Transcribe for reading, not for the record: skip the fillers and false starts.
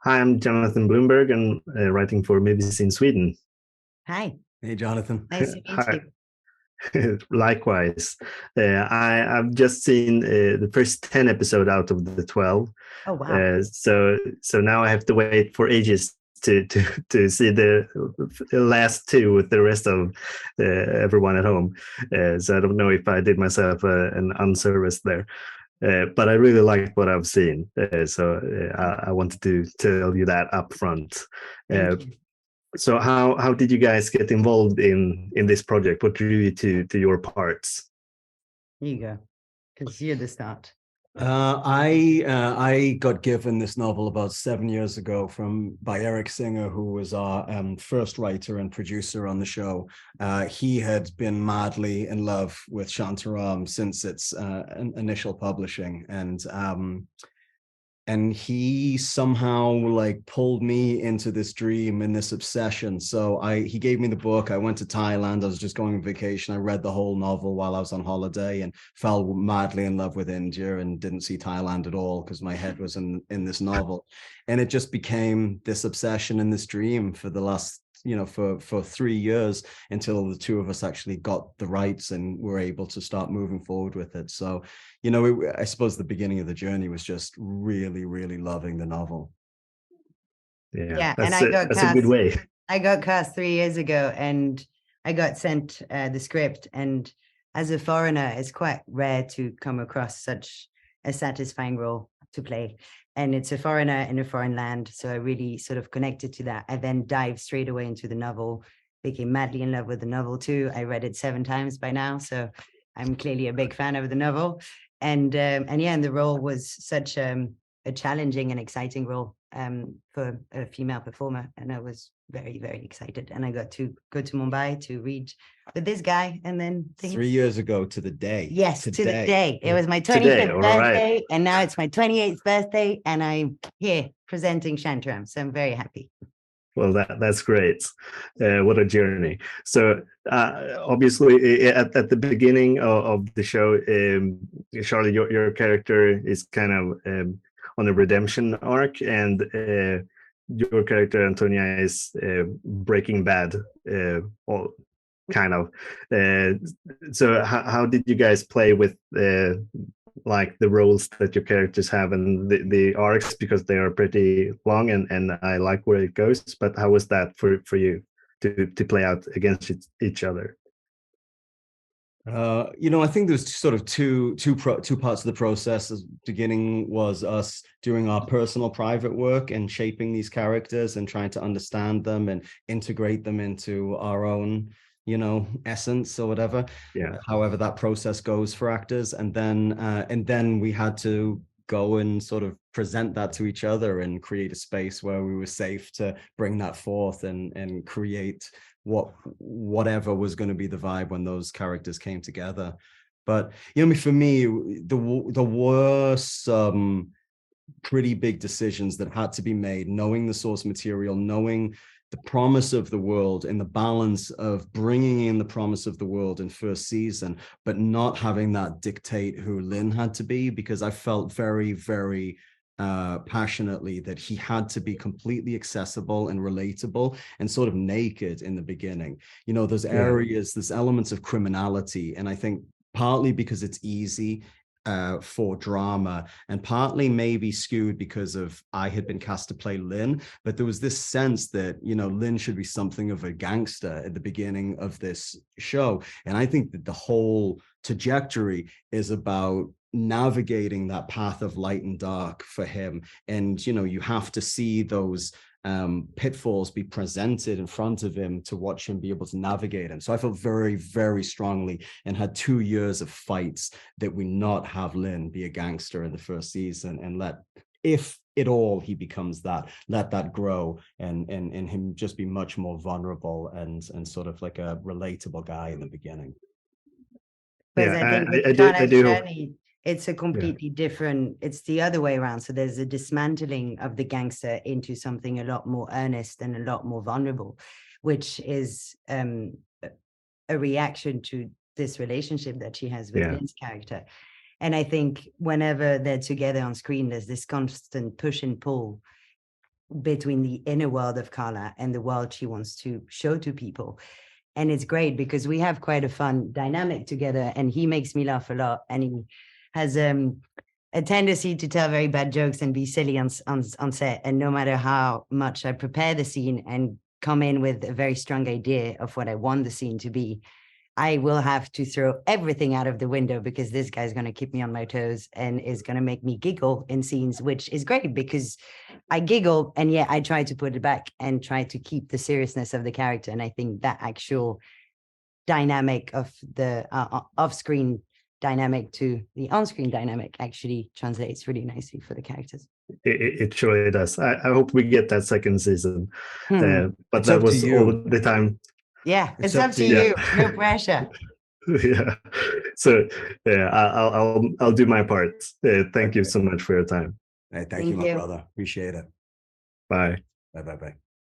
Hi, I'm Jonathan Blomberg and writing for MovieZine Sweden. Hi, Hey, Jonathan. nice to meet Hi, you. likewise. I've just seen the first 10 episodes out of the 12. Oh, wow. So now I have to wait for ages to see the last two with the rest of everyone at home. So I don't know if I did myself an unservice there. But I really liked what I've seen. I wanted to tell you that up front. Uh, Thank you. so how did you guys get involved in this project? What drew you to your parts? Here you go, because you're the start. I got given this novel about 7 years ago by Eric Singer, who was our first writer and producer on the show. He had been madly in love with Shantaram since its initial publishing, and he somehow like pulled me into this dream and this obsession. So he gave me the book. I went to Thailand. I was just going on vacation. I read the whole novel while I was on holiday and fell madly in love with India and didn't see Thailand at all because my head was in this novel. And it just became this obsession and this dream for the last for 3 years, until the two of us actually got the rights and were able to start moving forward with it. So I suppose the beginning of the journey was just really, really loving the novel. Yeah, And that's a good way. I got cast 3 years ago, and I got sent the script. And as a foreigner, it's quite rare to come across such a satisfying role to play. And it's a foreigner in a foreign land, so I really sort of connected to that. I then dived straight away into the novel, became madly in love with the novel too. I read it 7 times by now, so I'm clearly a big fan of the novel. And the role was such a challenging and exciting role for a female performer, and I was very, very excited. And I got to go to Mumbai to read with this guy, and then 3 years ago to the day. Yes, today. to the day. It was my 25th Today, birthday, right. and now it's my 28th birthday, and I'm here presenting Shantaram, so I'm very happy. Well, that's great. What a journey. So obviously at the beginning of the show, Charlie, your character is kind of on a redemption arc, and your character Antonia is Breaking Bad, all kind of. So how did you guys play with like the roles that your characters have and the arcs, because they are pretty long and I like where it goes, but how was that for you to play out against each other? I think there's sort of two parts of the process. The beginning was us doing our personal private work and shaping these characters and trying to understand them and integrate them into our own essence or whatever. Yeah. However that process goes for actors, and then we had to go and sort of present that to each other and create a space where we were safe to bring that forth and create whatever was going to be the vibe when those characters came together. But for me, there were some pretty big decisions that had to be made, knowing the source material, knowing the promise of the world and the balance of bringing in the promise of the world in first season, but not having that dictate who Lin had to be, because I felt very, very passionately that he had to be completely accessible and relatable and sort of naked in the beginning. There's areas, there's elements of criminality, and I think partly because it's easy for drama, and partly maybe skewed because of I had been cast to play Lin, but there was this sense that Lin should be something of a gangster at the beginning of this show, and I think that the whole trajectory is about navigating that path of light and dark for him. And you have to see those pitfalls be presented in front of him to watch him be able to navigate them. So I felt very, very strongly, and had 2 years of fights, that we not have Lin be a gangster in the first season, and if at all he becomes that, let that grow and him just be much more vulnerable and sort of like a relatable guy in the beginning. Because I think with John's journey, it's a completely different, it's the other way around. So there's a dismantling of the gangster into something a lot more earnest and a lot more vulnerable, which is a reaction to this relationship that she has with Lin's character. And I think whenever they're together on screen, there's this constant push and pull between the inner world of Carla and the world she wants to show to people. And it's great because we have quite a fun dynamic together, and he makes me laugh a lot, and he has a tendency to tell very bad jokes and be silly on set. And no matter how much I prepare the scene and come in with a very strong idea of what I want the scene to be, I will have to throw everything out of the window because this guy's going to keep me on my toes and is going to make me giggle in scenes, which is great because I giggle and yet I try to put it back and try to keep the seriousness of the character. And I think that actual dynamic of the off-screen dynamic to the on-screen dynamic actually translates really nicely for the characters. It surely does. I hope we get that second season. But It's that up to was you. all the time. Yeah, it's up to you. No pressure. Yeah. So yeah, I'll do my part. Thank you so much for your time. Hey, thank you, my brother. Appreciate it. Bye. Bye.